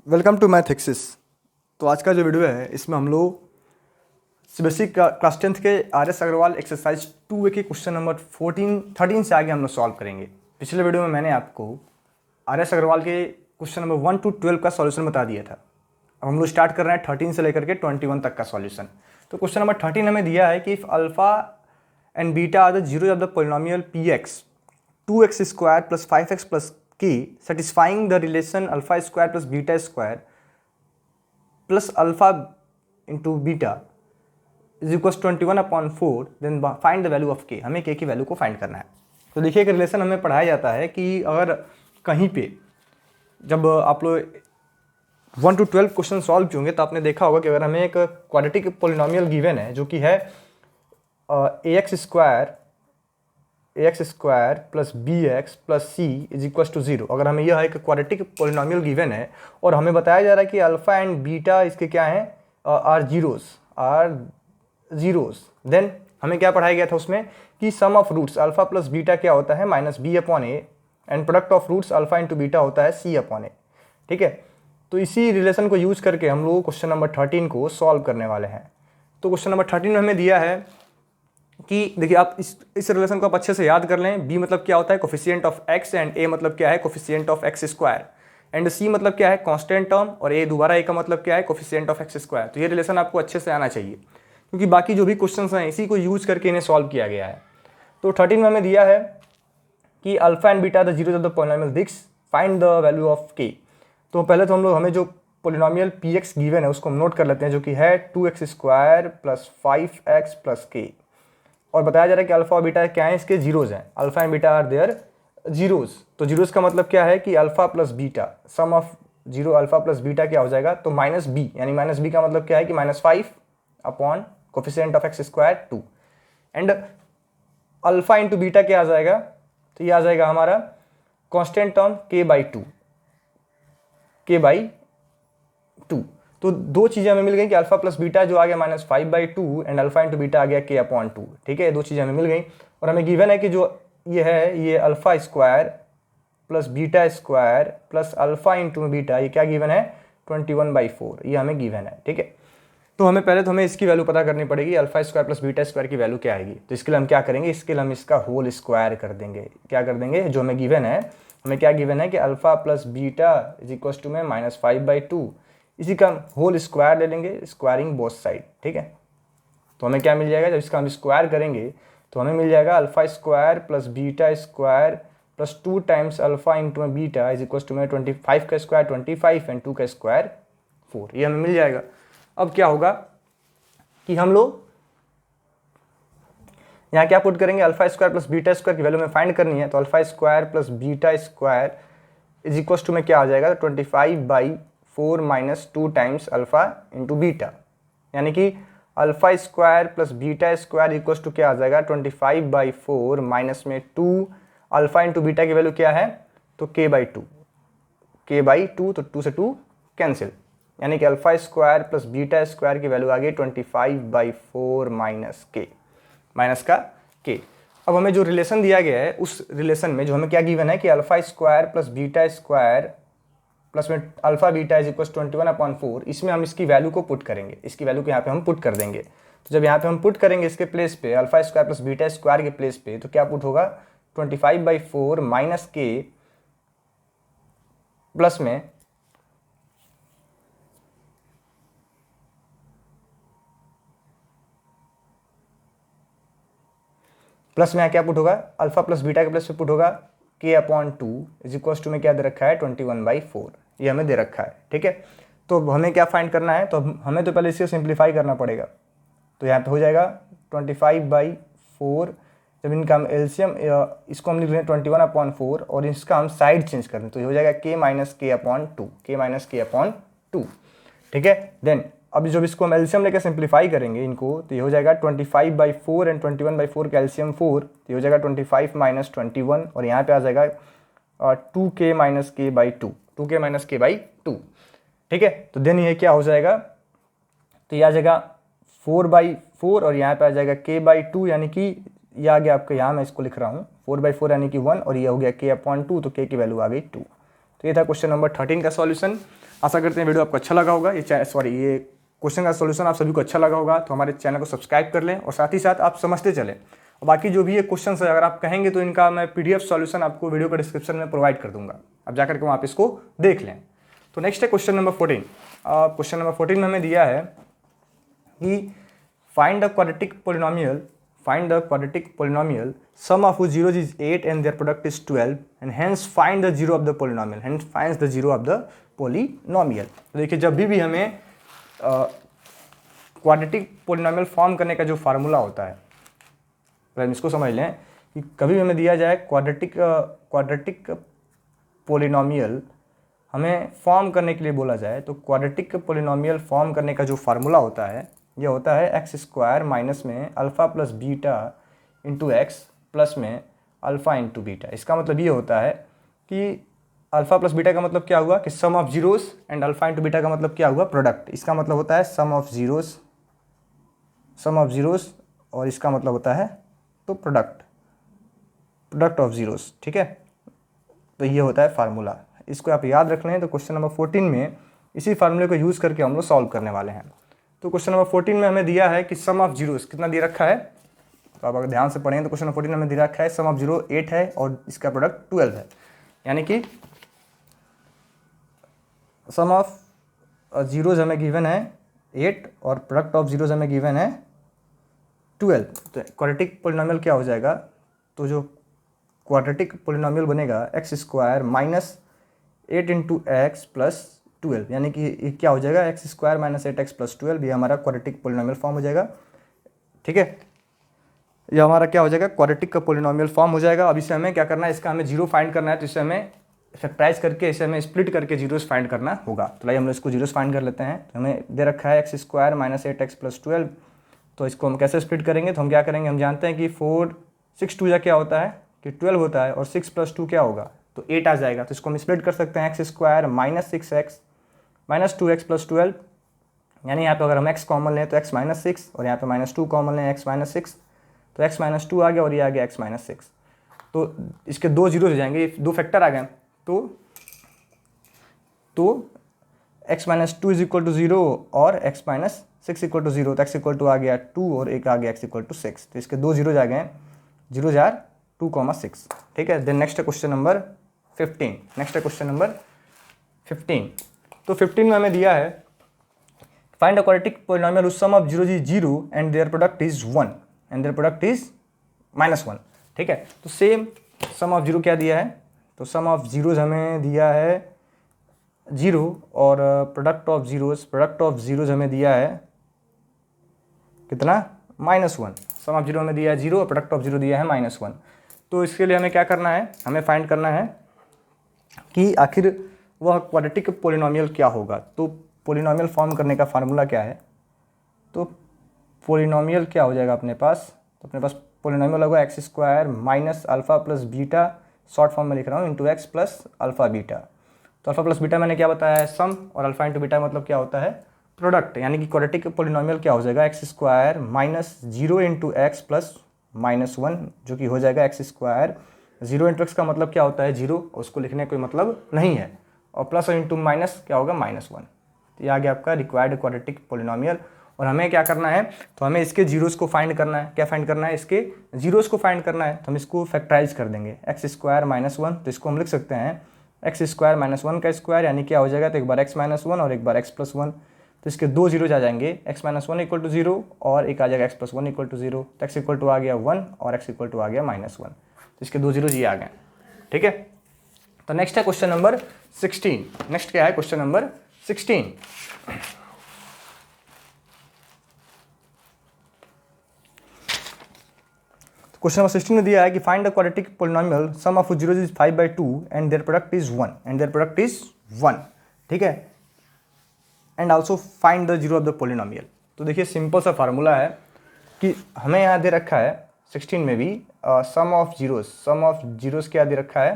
Welcome to math axis. तो आज का जो वीडियो है इसमें हम लोग सीबीएसई क्लास 10th के R S Agarwal exercise 2A के क्वेश्चन नंबर 13 से आगे हम लोग सॉल्व करेंगे। पिछले वीडियो में मैंने आपको आर एस अग्रवाल के क्वेश्चन नंबर 1 to 12 का सॉल्यूशन बता दिया था। अब हम लोग स्टार्ट कर रहे हैं 13 से लेकर के 21 तक का सॉल्यूशन। तो क्वेश्चन नंबर 13 हमें दिया है कि if alpha and beta are the zeros of the polynomial p x 2x square plus 5x plus k satisfying the relation alpha square plus beta square plus alpha into beta is equals 21/4 then find the value of k। हमें k की value को find करना है। तो देखिए एक relation हमें पढ़ाया जाता है कि अगर कहीं पे जब आप लोग 1 to 12 क्वेश्चन सॉल्व किए होंगे तो आपने देखा होगा कि अगर हमें एक क्वाड्रेटिक पोलिनोमियल गिवन है जो कि है ax square plus b x plus c is equal to 0। अगर हमें यह एक क्वाड्रेटिक पोलिनोमियल गिवन है और हमें बताया जा रहा है कि अल्फा एंड बीटा इसके क्या हैं, आर जीरोस, देन हमें क्या पढ़ाया गया था उसमें कि sum of roots alpha plus beta क्या होता है minus B upon A and product of roots alpha into beta होता है सी अपॉन ए। ठीक है, तो इसी रिलेशन को यूज करके हम लोग क्वेश्चन नंबर 13 को सॉल्व करने वाले हैं। तो क्वेश्चन नंबर 13 में हमें दिया है कि देखिए आप इस रिलेशन को आप अच्छे से याद कर लें। बी मतलब क्या होता है coefficient of X and A मतलब क्या है coefficient of x square and C मतलब क्या है कांस्टेंट टर्म और ए दोबारा ए का मतलब क्या है कोफिशिएंट ऑफ एक्स स्क्वायर। तो ये रिलेशन आपको अच्छे से आना चाहिए क्योंकि बाकी जो भी क्वेश्चंस हैं इसी को यूज करके इन्हें सॉल्व किया गया है। तो 13 में हमें दिया है कि alpha and beta the zeros of the polynomial दिक्स find the value of K. तो पहले तो हम लोग हमें जो पोलिनोमियल पी एक्स गिवन है उसको हम नोट कर लेते हैं जो कि है 2x square plus 5x plus के और बताया जा रहा है कि अल्फा और बीटा क्या है, इसके जीरोज हैं। Alpha and beta are their zeros. तो जीरोज का मतलब क्या है कि alpha plus beta sum of zero alpha plus beta क्या हो जाएगा तो माइनस बी, यानी माइनस बी का मतलब क्या है कि -5 upon coefficient of x square 2 and alpha into beta क्या आ जाएगा तो ये आ जाएगा हमारा कांस्टेंट टर्म k/2। तो दो चीज़ें हमें मिल गई कि अल्फा प्लस बीटा जो आ गया -5/2 एंड अल्फा इंटू बीटा आ गया k/2। ठीक है, दो चीज़ें हमें मिल गई और हमें गिवन है कि जो ये है ये alpha square plus beta square plus alpha into beta ये क्या गिवन है 21/4 ये हमें गिवन है। ठीक है, तो हमें इसकी वैल्यू पता करनी पड़ेगी alpha square plus beta square की वैल्यू क्या आएगी। तो इसके लिए हम क्या करेंगे, इसके लिए हम इसका होल स्क्वायर कर देंगे। क्या कर देंगे, जो हमें गिवन है हमें क्या गिवन है कि alpha plus beta is equal to में -5/2 इसी का होल स्क्वायर ले लेंगे, स्क्वायरिंग बोथ साइड। ठीक है, तो हमें क्या मिल जाएगा जब इसका हम स्क्वायर करेंगे तो हमें मिल जाएगा alpha square plus beta square plus 2 times alpha into beta is equal to में 25 का स्क्वायर 25 एंड 2 का स्क्वायर 4 ये हमें मिल जाएगा। अब क्या होगा कि हम लोग यहाँ क्या पुट करेंगे alpha square plus beta square की वैल्यू में फाइंड करनी है। तो alpha square plus beta square is equal to में क्या आ जाएगा 25/4 minus 2 times alpha into beta, यानी कि alpha square plus beta square equal to क्या आ जाएगा 25/4 माइनस में 2 अल्फा इंटू बीटा की वैल्यू क्या है तो k/2 तो 2 से 2 कैंसिल, यानी कि alpha square plus beta square की वैल्यू आ गई 25/4 माइनस का k। अब हमें जो रिलेशन दिया गया है उस रिलेशन में जो हमें क्या गिवन है कि alpha square plus beta square plus में अल्फा बीटा इज इक्वल 21/4 इसमें हम इसकी वैल्यू को पुट करेंगे, इसकी वैल्यू को यहाँ पे हम पुट कर देंगे। तो जब यहाँ पे हम पुट करेंगे इसके प्लेस पे alpha square plus beta square के प्लेस पे तो क्या पुट होगा 25/4 माइनस के प्लस में यहाँ क्या पुट होगा अल्फा प्लस बीटा के प्लेस पे पुट होगा k/2 इज इक्वल टू में क्या दे रखा है 21/4 ये हमें दे रखा है। ठीक है, तो हमें क्या फाइंड करना है तो हमें तो पहले इसे सिंप्लीफाई करना पड़ेगा। तो यहाँ पे हो जाएगा 25/4 जब इनका हम एलसीएम इसको हम लिख रहे हैं 21/4 और इसका हम साइड चेंज कर दें तो ये हो जाएगा k-k/2। ठीक है, देन अब जब इसको हम एलसीएम लेकर सिंप्लीफाई करेंगे इनको तो ये हो जाएगा 25/4 एंड 21/4 का एलसीएम 4 तो ये हो जाएगा 25 - 21 और यहाँ पे आ जाएगा 2k - k/2। ठीक है, तो देन ये क्या हो जाएगा तो ये आ जाएगा 4/4 और यहाँ पे आ जाएगा k/2 यानी कि ये आ गया आपका, यहाँ मैं इसको लिख रहा हूँ 4/4 यानी कि 1 और ये हो गया k/2 तो k की वैल्यू आ गई 2। तो ये था क्वेश्चन नंबर 13 का सॉल्यूशन। आशा करते हैं वीडियो आपको अच्छा लगा होगा। ये क्वेश्चन का सॉल्यूशन आप सभी को अच्छा लगा होगा तो हमारे चैनल को सब्सक्राइब कर लें और साथ ही साथ आप समझते चलें। और बाकी जो भी ये क्वेश्चन है अगर आप कहेंगे तो इनका मैं PDF सॉल्यूशन आपको वीडियो का डिस्क्रिप्शन में प्रोवाइड कर दूंगा, आप जाकर के वहाँ पे इसको देख लें। तो नेक्स्ट है क्वेश्चन नंबर 14। क्वेश्चन नंबर 14 में हमें दिया है कि find the quadratic polynomial sum of whose zeros is 8 and their product is 12 and hence find the zero of the polynomial, hence finds the zero of the polynomial। तो देखिए जब भी हमें क्वाड्रेटिक पोलिनोमियल फॉर्म करने का जो formula होता है, अगर हम इसको समझ लें कि कभी भी हमें दिया जाए क्वाड्रेटिक पोलिनोमियल हमें फॉर्म करने के लिए बोला जाए, तो क्वाड्रेटिक पोलिनोमियल फॉर्म करने का जो फार्मूला होता है ये होता है एक्स स्क्वायर माइनस में alpha plus beta into x plus में अल्फ़ा इंटू बीटा। इसका मतलब ये होता है कि अल्फ़ा प्लस बीटा का मतलब क्या हुआ कि sum of zeros and alpha into beta का मतलब क्या हुआ प्रोडक्ट। इसका मतलब होता है सम ऑफ जीरोस और इसका मतलब होता है तो प्रोडक्ट ऑफ जीरोस। ठीक है, तो ये होता है फार्मूला, इसको आप याद रख लें। तो क्वेश्चन नंबर 14 में इसी फार्मूले को यूज़ करके हम लोग सॉल्व करने वाले हैं। तो क्वेश्चन नंबर 14 में हमें दिया है कि सम ऑफ जीरोस कितना दे रखा है, तो आप अगर ध्यान से पढ़ें तो क्वेश्चन नंबर 14 में हमें दे रखा है सम ऑफ जीरो 8 है और इसका प्रोडक्ट 12 है, यानी कि सम ऑफ जीरोज हमें गिवन है 8 और प्रोडक्ट ऑफ जीरोज हमें गिवन है 12। तो क्वाड्रेटिक पोलिनोमियल क्या हो जाएगा, तो जो क्वाड्रेटिक पोलिनोमियल बनेगा x square minus 8 into x plus 12, यानी कि ये क्या हो जाएगा x square minus 8x plus 12, ये हमारा क्वाड्रेटिक पोलिनोमियल फॉर्म हो जाएगा। ठीक है, ये हमारा क्या हो जाएगा क्वाड्रेटिक का पोलिनोमियल फॉर्म हो जाएगा। अब इसे हमें क्या करना है, इसका हमें जीरो फाइंड करना है, तो इसे हमें फैक्टराइज करके इसे हमें स्प्लिट करके जीरोस फाइंड करना होगा। तो लाइए हम लोग इसको जीरोस फाइंड कर लेते हैं। तो हमें दे रखा है x square minus 8x plus 12, तो इसको हम कैसे स्प्लिट करेंगे, तो हम क्या करेंगे, हम जानते हैं कि 4 6 2 क्या होता है कि 12 होता है और 6 प्लस 2 क्या होगा तो 8 आ जाएगा। तो इसको हम स्प्लिट कर सकते हैं x square minus 6x minus 2x plus 12, यानी यहाँ पे अगर हम x कॉमन लें तो x माइनस 6 और यहाँ पे माइनस 2 कॉमन लें x माइनस 6, तो x माइनस 2 आ गया और ये आ गया x माइनस 6। तो इसके दो जीरो हो जाएंगे, दो फैक्टर आ गए, तो x minus 2 is equal to 0 और x माइनस 6 इक्वल टू 0, तो x इक्वल टू आ गया 2 और एक आ गया x इक्वल टू 6, तो इसके दो जीरो आ गए 0 जार 2,6। ठीक है, then next question number 15। Next question number 15। तो 15 में हमें दिया है find a quadratic polynomial whose sum of zeros is 0 and their product is 1 and their product is -1। ठीक है, तो सेम सम ऑफ जीरो क्या दिया है, तो सम ऑफ जीरोज हमें दिया है 0 और प्रोडक्ट ऑफ जीरोज हमें दिया है कितना -1। सम ऑफ जीरो हमें दिया है 0 और प्रोडक्ट ऑफ जीरो दिया है -1। तो इसके लिए हमें क्या करना है, हमें फाइंड करना है कि आखिर वह क्वाड्रेटिक पोलिनोमियल क्या होगा। तो पोलिनोमियल फॉर्म करने का फार्मूला क्या है, तो पोलिनोमियल क्या हो जाएगा अपने पास, तो अपने पास पोलिनोमियल होगा x square minus alpha plus beta, short form में लिख रहा हूँ, into x plus alpha beta. तो अल्फ़ा प्लस बीटा मैंने क्या बताया है सम, और अल्फ़ा इंटू बीटा मतलब क्या होता है प्रोडक्ट, यानी कि क्वाड्रेटिक पोलिनोमियल क्या हो जाएगा x square minus 0 into x plus -1, जो कि हो जाएगा एक्स स्क्वायर 0 इंटू एक्स का मतलब क्या होता है 0, उसको लिखने कोई मतलब नहीं है, और प्लस और इंटू माइनस क्या होगा -1। तो ये आ गया आपका रिक्वायर्ड क्वाड्रेटिक पोलिनोमियल। और हमें क्या करना है, तो हमें इसके जीरोस को फाइंड करना है। क्या फाइंड करना है, इसके जीरोस को फाइंड करना है। तो हम इसको फैक्टराइज कर देंगे एक्स स्क्वायर -1, तो इसको हम लिख सकते हैं एक्स स्क्वायर -1 का स्क्वायर, यानी क्या हो जाएगा, तो एक बार x -1 और एक बार x प्लस 1, तो इसके दो जीरोज आ जाएंगे x -1 इक्वल टू 0 और एक आ जाएगा x प्लस 1 इक्वल टू 0, तो x इक्वल टू आ गया 1 और x इक्वल टू आ गया -1, तो इसके दो जीरोज ये आ गए। ठीक है, तो नेक्स्ट है क्वेश्चन नंबर 16। नेक्स्ट क्या है क्वेश्चन नंबर 16। क्वेश्चन नंबर 16 में दिया है कि find the quadratic polynomial sum of zeros is 5/2 and their product is 1 ठीक है, and also find the zero of the polynomial. तो देखिए सिंपल सा फार्मूला है कि हमें यहाँ दे रखा है 16 में भी सम ऑफ जीरोस क्या दे रखा है,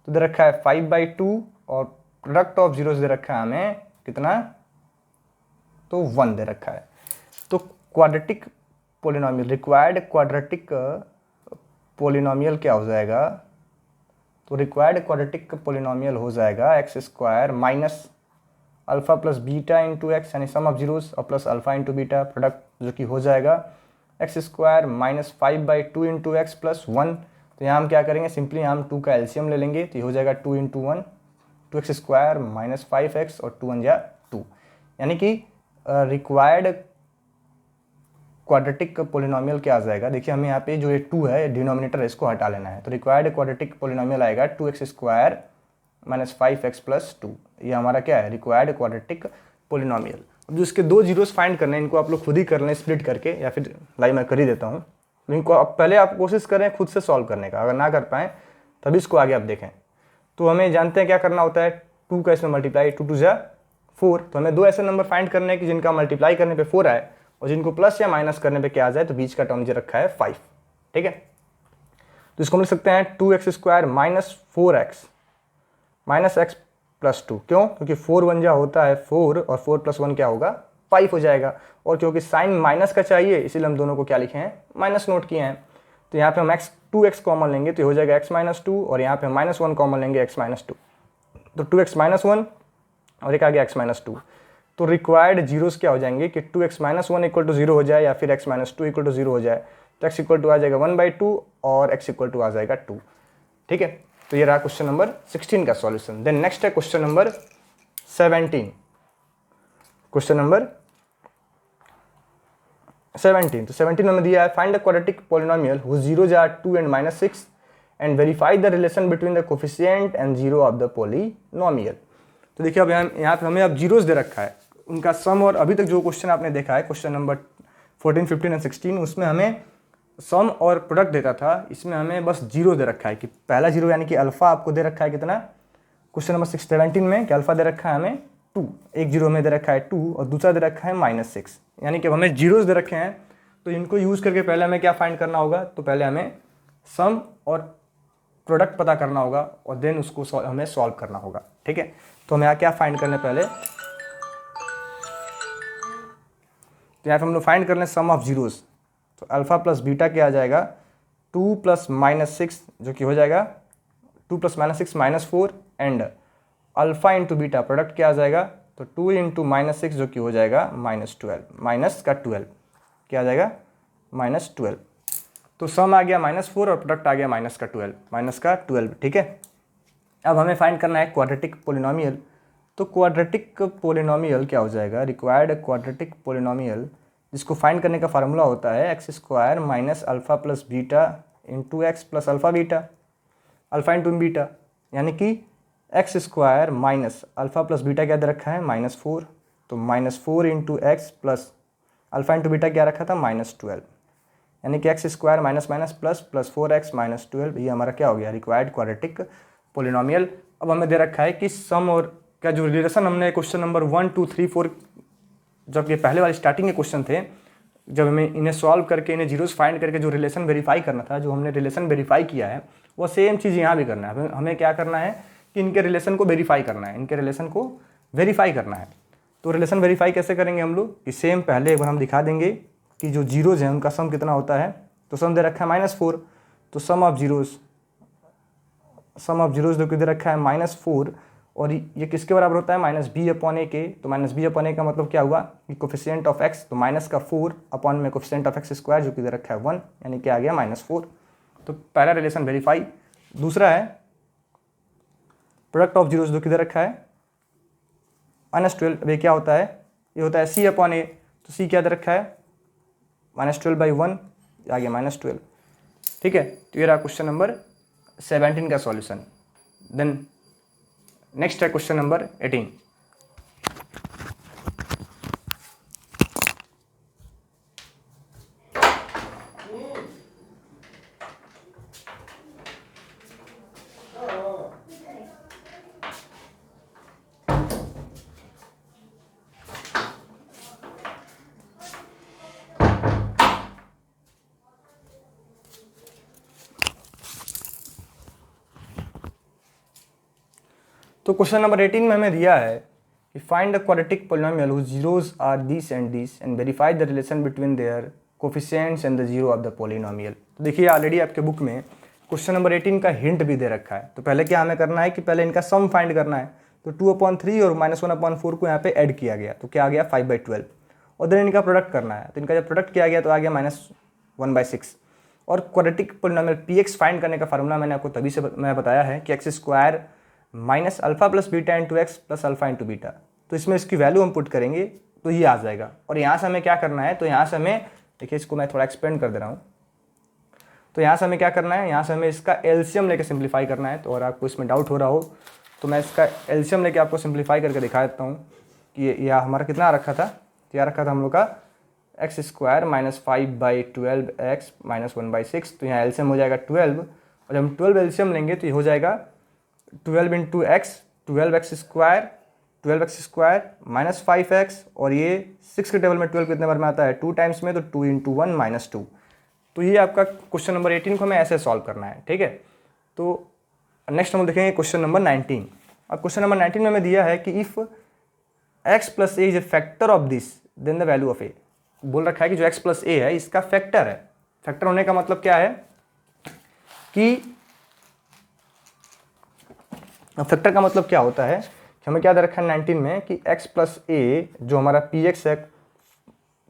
तो दे रखा है 5/2 और प्रोडक्ट ऑफ जीरोस दे रखा है हमें कितना, तो 1 दे रखा है। तो quadratic polynomial, required quadratic polynomial क्या हो जाएगा, तो रिक्वायर्ड क्वाड्रेटिक पोलिनोमियल हो जाएगा x square minus alpha plus beta into x, यानी सम ऑफ जीरोस और plus alpha into beta product, जो कि हो जाएगा x square minus 5/2 into x plus 1। तो यहाँ हम क्या करेंगे, सिंपली हम 2 का एलसीएम ले लेंगे, तो ये हो जाएगा 2 into 1, 2x square minus 5x और 2 1 जा 2, यानी कि रिक्वायर्ड क्वाड्रेटिक पोलिनोमियल क्या आ जाएगा। देखिए हमें यहाँ पे जो ये 2 है डिनोमिनेटर है, इसको हटा लेना है, तो रिक्वायर्ड क्वाड्रेटिक पोलिनोमियल आएगा 2x square minus 5x plus 2। ये हमारा क्या है, रिक्वायर्ड क्वाड्रेटिक पोलिनोमियल। अब जो इसके 2 जीरोस फाइंड करने हैं, इनको आप लोग खुद ही कर लें स्प्लिट करके, या फिर लाइव मैं कर ही देता हूँ। इनको आप पहले आप कोशिश करें खुद से सॉल्व करने का, अगर ना कर पाएँ तभी इसको आगे आप देखें। तो हमें जानते हैं क्या करना होता है, 2 का इसमें मल्टीप्लाई, 2 2 जा 4। तो हमें 2 ऐसे नंबर फाइंड करने हैं कि जिनका मल्टीप्लाई करने पे 4 आए और जिनको प्लस या माइनस करने पे क्या आ जाए, तो बीच का टर्म जो रखा है 5। ठीक है, तो इसको हम लिख सकते हैं 2x square minus 4x minus x plus 2। क्यों, क्योंकि 4 1 जा होता है 4 और 4 प्लस 1 क्या होगा 5 हो जाएगा, और क्योंकि साइन माइनस का चाहिए इसीलिए हम दोनों को क्या लिखे हैं, माइनस नोट किए हैं। तो यहाँ पे हम 2x कॉमन लेंगे तो हो जाएगा x माइनस 2, और यहाँ पे हम -1 कॉमन लेंगे x माइनस 2, तो 2x माइनस 1 और एक आ गया x माइनस 2। तो रिक्वायर्ड जीरोस क्या हो जाएंगे कि 2x माइनस 1 इक्वल टू 0 हो जाए, या फिर x माइनस 2 इक्वल टू 0 हो जाए, तो x इक्वल टू आ जाएगा 1/2 और x इक्वल टू आ जाएगा 2। ठीक है, तो ये रहा क्वेश्चन नंबर 16 का सॉल्यूशन। देन नेक्स्ट है क्वेश्चन नंबर 17। क्वेश्चन नंबर 17, तो 17 में दिया है find the quadratic polynomial whose zeros are 2 and -6 and verify the relation between the coefficient and zero of the polynomial. तो देखिए अब यहाँ पे हमें अब जीरोस दे रखा है, उनका सम, और अभी तक जो क्वेश्चन आपने देखा है क्वेश्चन नंबर 14, 15 और 16, उसमें हमें सम और प्रोडक्ट देता था, इसमें हमें बस जीरो दे रखा है कि पहला जीरो यानी कि अल्फा आपको दे रखा है कितना, क्वेश्चन नंबर 17 में कि अल्फा दे रखा है हमें 2, एक जीरो में दे रखा है 2 और दूसरा दे रखा है -6, यानी कि हमें जीरोस दे रखे हैं। तो इनको यूज़ करके पहले हमें क्या फाइंड करना होगा, तो पहले हमें सम और प्रोडक्ट पता करना होगा और देन उसको हमें सॉल्व करना होगा। ठीक है, तो हमें यहाँ क्या फाइंड करने पहले, तो यहाँ पे हम लोग फाइंड कर लें सम ऑफ जीरोस। तो अल्फा प्लस बीटा क्या आ जाएगा 2 + -6, जो कि हो जाएगा 2 + -6 -4, and alpha into beta product क्या आ जाएगा, तो 2 × -6 जो कि हो जाएगा -12, माइनस का 12 क्या आ जाएगा -12। तो सम आ गया -4 और प्रोडक्ट आ गया -12। ठीक है, अब हमें फाइंड करना है क्वाड्रेटिक पोलिनोमियल। तो क्वाड्रेटिक पोलिनोमियल क्या हो जाएगा, रिक्वायर्ड क्वाड्रेटिक पोलिनोमियल, जिसको फाइंड करने का फार्मूला होता है x square minus alpha plus beta into x plus alpha beta, alpha into beta, यानी कि x square minus alpha plus beta क्या दे रखा है -4, तो -4 into x plus alpha into beta क्या रखा था -12, यानी कि x square minus minus plus plus 4x -12, ये हमारा क्या हो गया रिक्वायर्ड क्वाड्रेटिक पोलिनोमियल। अब हमें दे रखा है कि सम और का जो रिलेशन हमने क्वेश्चन नंबर 1 2 3 4, जब ये पहले वाले स्टार्टिंग के क्वेश्चन थे, जब हमें इन्हें सॉल्व करके इन्हें जीरोस फाइंड करके जो रिलेशन वेरीफाई करना था, जो हमने रिलेशन वेरीफाई किया है, वो सेम चीज़ यहाँ भी करना है। हमें क्या करना है कि इनके रिलेशन को वेरीफाई करना है, इनके रिलेशन को वेरीफाई करना है। तो रिलेशन वेरीफाई कैसे करेंगे हम लोग, कि सेम पहले एक बार हम दिखा देंगे कि जो जीरोज हैं उनका सम कितना होता है। तो सम दे रखा है -4, तो सम ऑफ जीरोज जो कि दे रखा है -4, और ये किसके बराबर होता है -b/a के। तो -b/a का मतलब क्या हुआ कि कोफिशिएंट ऑफ x, तो माइनस का 4 अपॉन में कोफिशिएंट ऑफ x स्क्वायर जो कि दे रखा है 1, यानी क्या आ गया -4। तो पहला रिलेशन वेरीफाई। दूसरा है प्रोडक्ट ऑफ जीरोज जो कि दे रखा है -12। अब ये क्या होता है, ये होता है c/a, तो c क्या दे रखा है -12/1, आ गया -12। ठीक है, तो ये रहा क्वेश्चन नंबर 17 का सॉल्यूशन। देन नेक्स्ट है क्वेश्चन नंबर 18। तो क्वेश्चन नंबर 18 में हमें दिया है कि find the quadratic polynomial whose zeros are this and verify the relation between their coefficients and the zero of the polynomial. तो देखिए ऑलरेडी आपके बुक में क्वेश्चन नंबर 18 का हिंट भी दे रखा है। तो पहले क्या हमें करना है कि पहले इनका सम फाइंड करना है। तो 2/3 और -1/4 को यहाँ पे ऐड किया गया, तो क्या आ गया 5/12। और देन इनका प्रोडक्ट करना है, तो इनका जब प्रोडक्ट किया गया तो आ गया -1/6। और क्वाड्रेटिक पोलिनोमियल px फाइंड करने का फार्मूला मैंने आपको तभी से मैं बताया है कि x² minus alpha plus beta into x plus alpha into beta. तो इसमें इसकी वैल्यू हम पुट करेंगे तो ये आ जाएगा। और यहाँ से हमें क्या करना है, तो यहाँ से हमें देखिए, इसको मैं थोड़ा एक्सपेंड कर दे रहा हूँ। तो यहाँ से हमें क्या करना है, यहाँ से हमें इसका एलसीएम लेके सिंप्लीफाई करना है। तो और आपको इसमें डाउट हो रहा हो तो मैं इसका एलसीएम लेके आपको सिंप्लीफाई करके दिखा देता हूँ कि ये हमारा कितना आ रखा था। तो यह रखा था हम लोग का x² माइनस 5/12 x माइनस 1/6। तो यहाँ एलसीएम हो जाएगा 12, और जब हम 12 एलसीएम लेंगे तो ये हो जाएगा 12 into x 12x² minus 5x, और ये 6 के टेबल में 12 कितने बार में आता है 2 टाइम्स में, तो 2 इंटू 1 माइनस 2। तो ये आपका क्वेश्चन नंबर 18 को हमें ऐसे सॉल्व करना है, ठीक है। तो नेक्स्ट हम देखेंगे क्वेश्चन नंबर 19। अब क्वेश्चन नंबर 19 में हमें दिया है कि if x plus A is a factor of this then the value of A. बोल रखा है कि जो x प्लस ए है इसका फैक्टर है। फैक्टर होने का मतलब क्या है कि फैक्टर का मतलब क्या होता है कि हमें क्या दे रखा है 19 में कि x प्लस ए जो हमारा px है,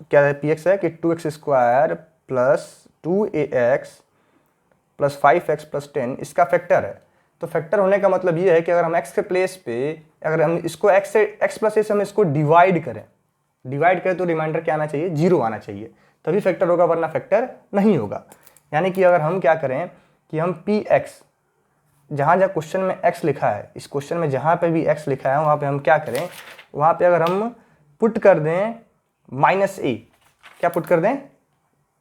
क्या है px है कि 2x² plus 2ax plus 5x plus 10 इसका फैक्टर है। तो फैक्टर होने का मतलब ये है कि अगर हम x के प्लेस पे, अगर हम इसको x प्लस ए से हम इसको डिवाइड करें तो रिमाइंडर क्या आना चाहिए, 0 आना चाहिए, तभी फैक्टर होगा, वरना फैक्टर नहीं होगा। यानी कि अगर हम क्या करें कि हम px, जहाँ जहाँ क्वेश्चन में x लिखा है, इस क्वेश्चन में जहाँ पे भी x लिखा है वहाँ पे हम क्या करें, वहाँ पे अगर हम पुट कर दें -a, क्या पुट कर दें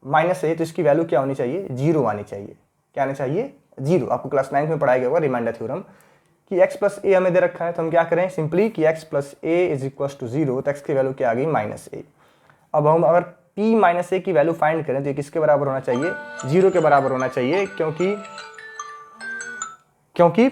-a, तो इसकी वैल्यू क्या होनी चाहिए, 0 आनी चाहिए। क्या आनी चाहिए, 0। आपको क्लास 9 में पढ़ाया गया होगा रिमाइंडर थ्योरम कि x प्लस ए हमें दे रखा है, तो हम क्या करें सिंपली कि x plus A is equal to 0, तो x की वैल्यू क्या आ गई -a। अब हम अगर p माइनस ए की वैल्यू फाइंड करें तो ये किसके बराबर होना चाहिए, 0 के बराबर होना चाहिए, क्योंकि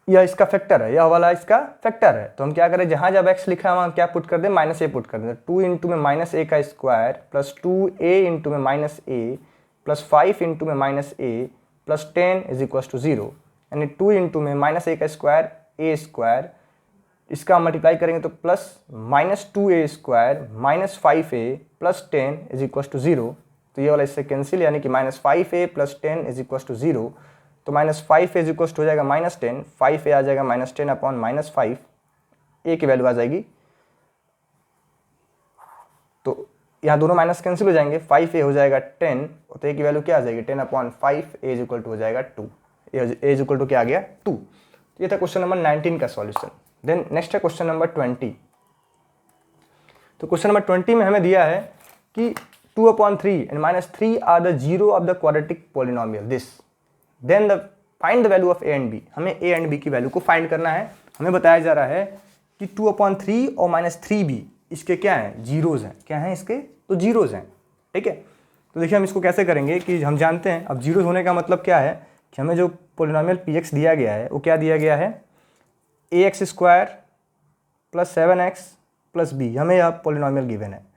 यह इसका फैक्टर है, यह वाला इसका फैक्टर है। तो हम क्या करें, जहां जब x लिखा है वहां क्या पुट कर दें, -a पुट कर दें। 2 इंटू में -a का स्क्वायर प्लस 2a इंटू में -a प्लस 5 इंटू में -a plus 10 is equal to 0, यानी 2 इंटू में -a का स्क्वायर a स्क्वायर, इसका मल्टीप्लाई करेंगे तो plus -2a² minus 5a plus 10 is equal to 0। तो ये वाला इससे कैंसिल, यानी कि -5a plus 10 is equal to 0। तो -5a इज इक्वल टू हो जाएगा -10, 5a आ जाएगा -10 अपॉन -5, a की वैल्यू आ जाएगी, तो यहाँ दोनों माइनस कैंसिल हो जाएंगे, 5a हो जाएगा 10, तो a की वैल्यू क्या आ जाएगी 10 upon 5, a is equal to हो जाएगा 2, a इज इक्वल टू क्या आ गया 2। ये था क्वेश्चन नंबर 19 का सॉल्यूशन। देन नेक्स्ट है क्वेश्चन नंबर 20। तो क्वेश्चन नंबर 20 में हमें दिया है कि 2/3 and -3 are the zero of the quadratic polynomial this, then the find the value of a and b। हमें a एंड b की वैल्यू को फाइंड करना है। हमें बताया जा रहा है कि 2/3 और -3b इसके क्या हैं, जीरोज हैं। क्या हैं इसके, तो जीरोज हैं, ठीक है। तो देखिए हम इसको कैसे करेंगे कि हम जानते हैं, अब जीरोज होने का मतलब क्या है कि हमें जो पोलिनोमियल px दिया गया है वो क्या दिया गया है, ax² plus 7x plus b, हमें यह पोलिनोमियल गिवन है।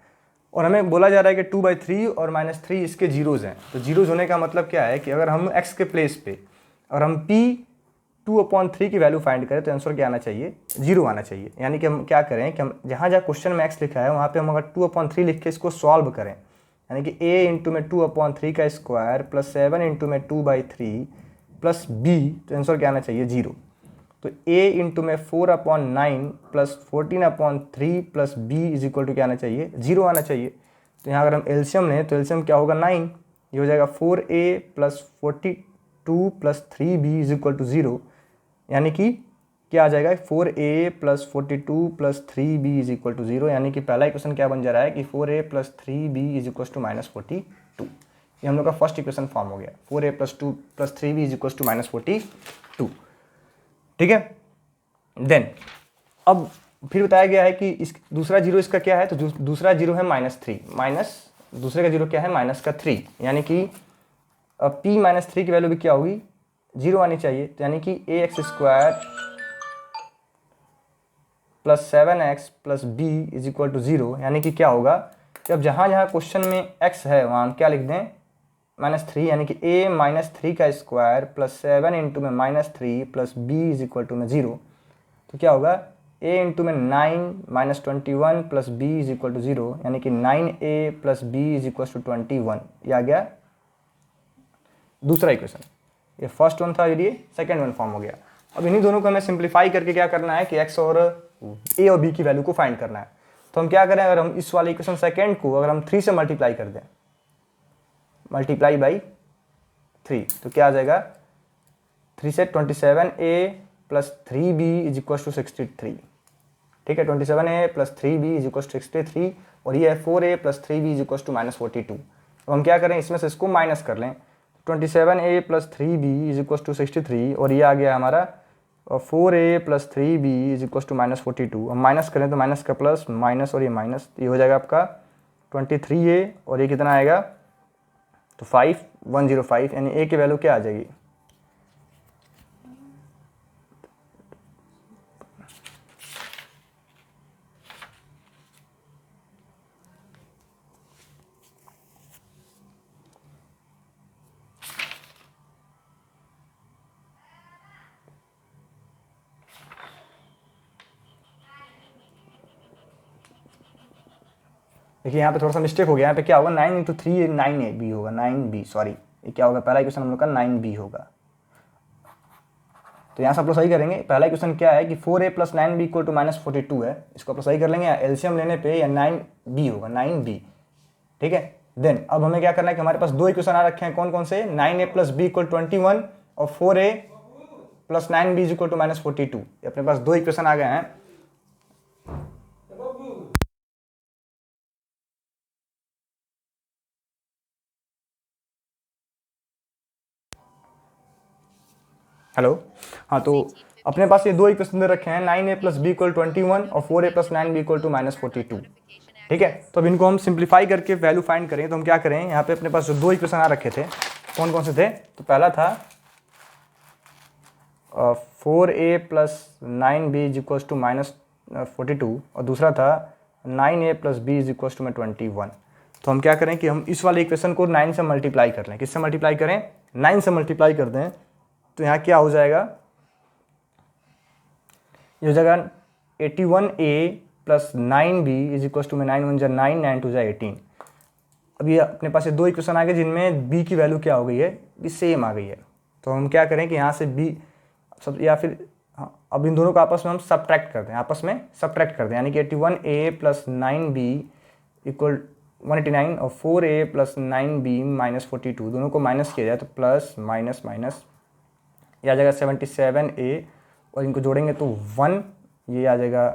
और हमें बोला जा रहा है कि 2/3 और -3 इसके जीरोज हैं। तो जीरोज होने का मतलब क्या है कि अगर हम x के प्लेस पे और हम p 2/3 की वैल्यू फाइंड करें तो आंसर क्या आना चाहिए, 0 आना चाहिए। यानी कि हम क्या करें कि हम जहाँ जहाँ क्वेश्चन में x लिखा है वहाँ पे हम अगर 2/3 लिख के इसको सॉल्व करें, यानी कि a इंटू में 2/3 का स्क्वायर प्लस 7 इंटू में 2/3 प्लस b, तो आंसर क्या आना चाहिए 0। तो a इंटू में 4/9 plus 14/3 plus b is equal to क्या आना चाहिए, 0 आना चाहिए। तो यहाँ अगर हम एलसीएम लें तो एलसीएम क्या होगा 9, ये हो जाएगा 4a plus 42 plus 3b is equal to 0, यानी कि क्या आ जाएगा 4a plus 42 plus 3b is equal to 0। यानी कि पहला इक्वेशन क्या बन जा रहा है कि 4a plus 3b is equal to -42। ये हम लोग का फर्स्ट इक्वेशन फॉर्म हो गया, 4a plus 2 plus 3b is equal to -42, ठीक है। देन अब फिर बताया गया है कि इस दूसरा जीरो इसका क्या है, तो दूसरा जीरो है -3, माइनस दूसरे का जीरो क्या है -3, यानी कि अब p -3 की वैल्यू भी क्या होगी, 0 आनी चाहिए। तो यानी कि ax² plus 7x plus b is equal to 0, यानी कि क्या होगा कि अब जहाँ जहाँ क्वेश्चन में x है वहाँ हम क्या लिख दें -3 यानी कि a -3 का स्क्वायर प्लस 7 इंटू में -3 plus b is equal to में 0। तो क्या होगा a इंटू में 9 -21 plus b is equal to 0 यानी कि 9a plus b is equal to 21। ये आ गया दूसरा इक्वेशन। ये फर्स्ट वन था, ये सेकेंड वन फॉर्म हो गया। अब इन्हीं दोनों को हमें सिंप्लीफाई करके क्या करना है कि x और a और b की वैल्यू को फाइंड करना है। तो हम क्या करें, अगर हम इस वाले इक्वेशन सेकेंड को अगर हम 3 से मल्टीप्लाई कर दें, मल्टीप्लाई बाई 3, तो क्या आ जाएगा 3 से 27a plus 3b is equal to 63। ठीक है, 27a plus 3b is equal to 63 और ये है 4a plus 3b is equal to -42। अब हम क्या करें, इसमें से इसको माइनस कर लें। 27a plus 3b is equal to 63 और ये आ गया हमारा 4a plus 3b is equal to -42। हम माइनस करें तो माइनस का प्लस माइनस और ये माइनस, ये हो जाएगा आपका 23a और ये कितना आएगा तो 5105 यानी a की वैल्यू क्या आ जाएगी देखिए यहाँ पे थोड़ा सा मिस्टेक हो गया। यहाँ पे क्या होगा 9 इंटू 3 9ab होगा, 9b सॉरी, ये क्या होगा पहला इक्वेशन हम लोग का 9b होगा। तो यहाँ से आप लोग सही करेंगे। पहला इक्वेशन क्या है कि 4a plus 9b equal to -42 है, इसको आप लोग सही कर लेंगे। एलसीएम लेने पे या 9b होगा, 9b। ठीक है, देन अब हमें क्या करना है कि हमारे पास दो इक्वेशन आ रखे हैं, कौन कौन से, 9a प्लस b इक्वल 21 और 4a plus 9b equal to -42। अपने पास दो इक्वेशन आ गए हैं। हेलो, हाँ, तो अपने पास ये दो इक्वेशन दे रखे हैं, 9a प्लस b इक्वल 21 और 4a plus 9b equal to -42। ठीक है, तो अब इनको हम सिंप्लीफाई करके वैल्यू फाइंड करें तो हम क्या करें, यहाँ पे अपने पास जो दो इक्वेशन आ रखे थे कौन कौन से थे, तो पहला था 4a plus 9b is equal to -42 और दूसरा था 9a plus b is equal to में 21। तो हम क्या करें कि हम इस वाले इक्वेशन को 9 से मल्टीप्लाई कर लें। किससे मल्टीप्लाई करें, 9 से मल्टीप्लाई कर दें तो यहाँ क्या हो जाएगा, ये हो जाएगा 81a plus 9b is equal to में 9 1 जा 9 9 2 जा 18। अब ये अपने पास ये दो इक्वेशन आ गए जिनमें b की वैल्यू क्या हो गई है, भी सेम आ गई है। तो हम क्या करें कि यहाँ से b सब या फिर हाँ, अब इन दोनों को आपस में हम सब्ट्रैक्ट कर दें, आपस में सब्ट्रैक्ट कर दें, यानी कि 81a प्लस 9b इक्वल 189 और 4a प्लस 9b -42 दोनों को माइनस किया जाए तो प्लस माइनस माइनस ये आ जाएगा 77a और इनको जोड़ेंगे तो 1, ये आ जाएगा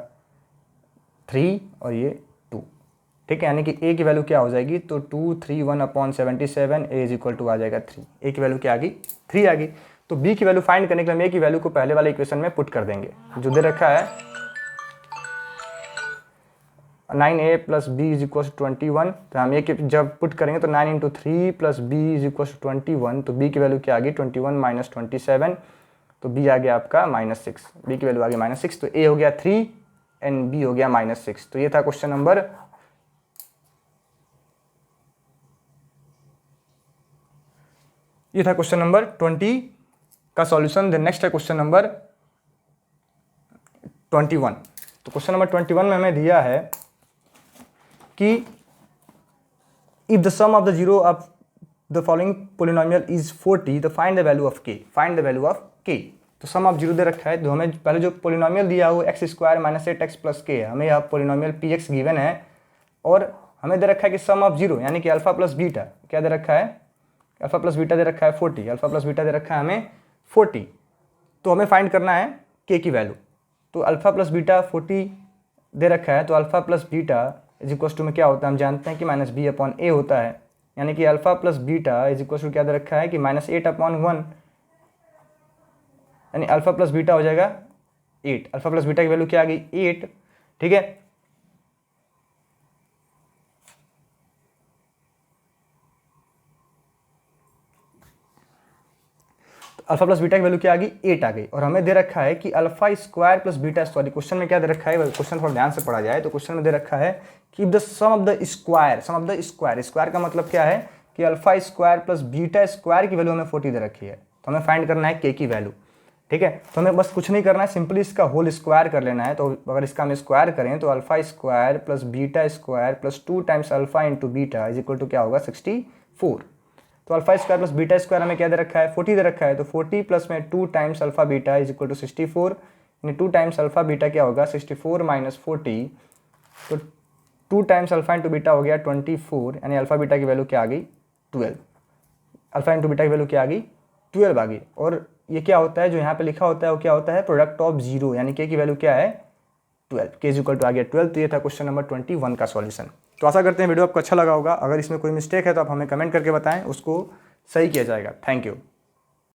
3 और ये 2। ठीक है, यानी कि a की वैल्यू क्या हो जाएगी तो 231/77 a इज इक्वल टू आ जाएगा 3। a की वैल्यू क्या आ गई, 3 आ गई। तो b की वैल्यू फाइंड करने के लिए हम a की वैल्यू को पहले वाले इक्वेशन में पुट कर देंगे जो दे रखा है 9a plus b is equal to 21। तो हम a के जब पुट करेंगे तो 9 into 3 plus b is equal to 21। तो b की वैल्यू क्या आ गई 21 माइनस 27, तो b आ गया आपका -6। b की वैल्यू आ गई -6, तो a हो गया 3 एंड b हो गया -6। तो ये था क्वेश्चन नंबर क्वेश्चन नंबर 20 का सॉल्यूशन। देन नेक्स्ट है क्वेश्चन नंबर 21। तो क्वेश्चन नंबर 21 में हमें दिया है कि if the sum of the zero of the following polynomial is 40 the find the value of k, find the value of k। तो सम of zero दे रखा है, तो हमें पहले जो पोलिनोमियल दिया वो x² - 8x + k है। हमें यह पोलिनोमियल px गिवन है और हमें दे रखा है कि सम ऑफ जीरो यानी कि अल्फा प्लस बीटा क्या दे रखा है, अल्फा प्लस बीटा दे रखा है 40, अल्फा प्लस बीटा दे रखा है हमें 40। तो हमें फाइंड करना है k की वैल्यू। तो अल्फा प्लस बीटा 40 दे रखा है, तो alpha plus beta is equal to में क्या होता है, हम जानते हैं कि -b/a होता है, यानी कि alpha plus beta is equal to क्या दे रखा है कि -8/1, यानी अल्फा प्लस बीटा हो जाएगा 8। अल्फा प्लस बीटा की वैल्यू क्या आ गई 8। ठीक है, अल्फा प्लस बीटा की वैल्यू क्या आ गई 8 आ गई। और हमें दे रखा है कि alpha square plus beta, sorry question में क्या दे रखा है, क्वेश्चन थोड़ा ध्यान से पढ़ा जाए तो क्वेश्चन में दे रखा है कि the sum of the square, sum of the square, square का मतलब क्या है कि alpha square plus beta square की वैल्यू हमें 40 दे रखी है, तो हमें फाइंड करना है के की वैल्यू। ठीक है, तो हमें बस कुछ नहीं करना है, सिंपली इसका होल स्क्वायर कर लेना है। तो अगर इसका हम स्क्वायर करें तो alpha square plus beta square plus 2 times alpha into beta is equal to क्या होगा 64। तो alpha square plus beta square हमें क्या दे रखा है 40 दे रखा है, तो 40 प्लस में 2 times alpha beta is equal to 64, यानी 2 टाइम्स अल्फा बीटा क्या होगा 64 माइनस 40, तो 2 टाइम्स अल्फा इंटू बीटा हो गया 24, यानी अल्फा बीटा की वैल्यू क्या आ गई 12। अल्फा इंटू बीटा की वैल्यू क्या आ गई 12 आ गई। और ये क्या होता है जो यहाँ पे लिखा होता है वो क्या होता है प्रोडक्ट ऑफ जीरो, यानी के की वैल्यू क्या है 12, के इज इक्वल टू आ गया 12। तो ये था क्वेश्चन नंबर 21 का सॉल्यूशन। तो आशा करते हैं वीडियो आपको अच्छा लगा होगा। अगर इसमें कोई मिस्टेक है तो आप हमें कमेंट करके बताएं, उसको सही किया जाएगा। Thank you.